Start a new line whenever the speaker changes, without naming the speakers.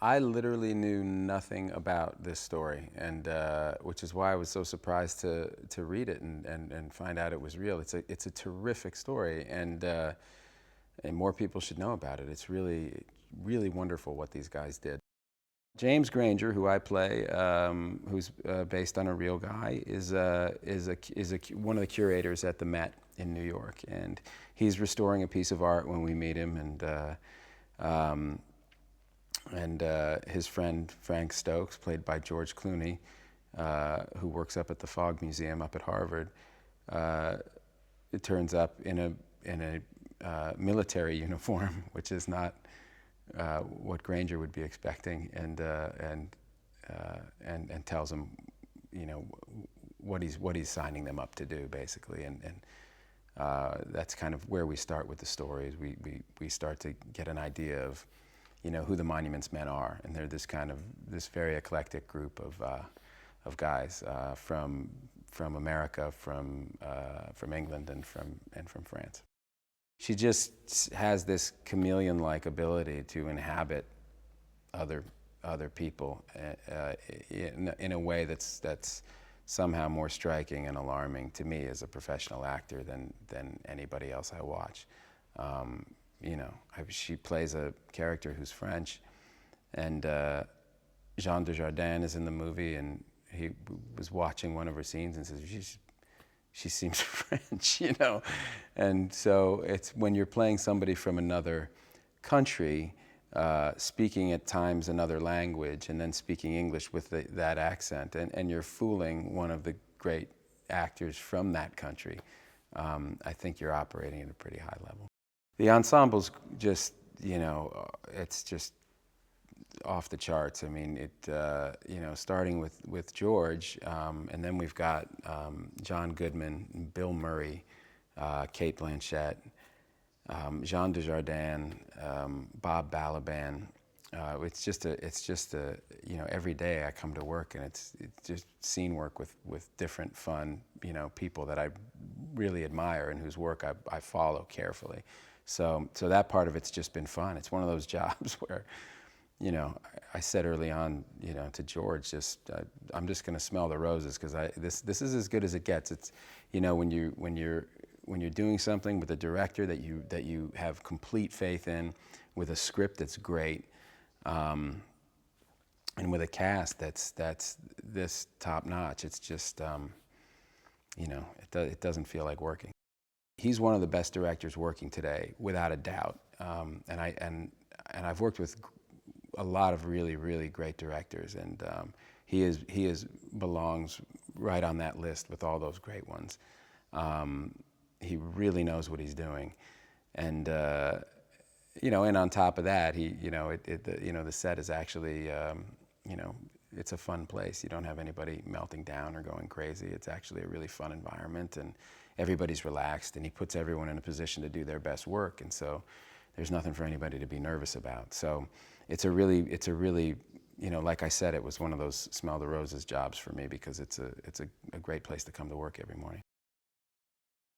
I literally knew nothing about this story, and which is why I was so surprised to read it and find out it was real. It's a terrific story, and more people should know about it. It's really wonderful what these guys did. James Granger, who I play, who's based on a real guy, is one of the curators at the Met in New York, and he's restoring a piece of art when we meet him, and his friend Frank Stokes, played by George Clooney, who works up at the Fogg Museum up at Harvard, it turns up in a military uniform, which is not what Granger would be expecting, and tells him, you know, what he's signing them up to do, basically, and that's kind of where we start with the stories. We start to get an idea of, you know, who the Monuments Men are, and they're this very eclectic group of guys from America, from England, and from France. She just has this chameleon-like ability to inhabit other people in a way that's somehow more striking and alarming to me as a professional actor than anybody else I watch. You know, she plays a character who's French, and Jean Dujardin is in the movie, and he was watching one of her scenes and says, she seems French, you know. And so it's when you're playing somebody from another country, speaking at times another language, and then speaking English with that accent, and you're fooling one of the great actors from that country, I think you're operating at a pretty high level. The ensemble's just, you know, it's just off the charts. I mean, you know, starting with George, and then we've got John Goodman, Bill Murray, Cate Blanchett, Jean Dujardin, Bob Balaban. It's just a, you know, every day I come to work, and it's just scene work with different fun, you know, people that I really admire and whose work I follow carefully. So that part of it's just been fun. It's one of those jobs where, you know, I said early on, you know, to George, I'm just going to smell the roses, because this is as good as it gets. It's, you know, when you're doing something with a director that you have complete faith in, with a script that's great, and with a cast that's this top notch. It's just, you know, it doesn't feel like working. He's one of the best directors working today, without a doubt. And I've worked with a lot of really great directors, and he belongs right on that list with all those great ones. He really knows what he's doing, and you know, and on top of that, you know, you know, the set is actually, you know, it's a fun place. You don't have anybody melting down or going crazy. It's actually a really fun environment, and everybody's relaxed, and he puts everyone in a position to do their best work, and so there's nothing for anybody to be nervous about. So it's a really, you know, like I said, it was one of those smell the roses jobs for me, because it's a great place to come to work every morning.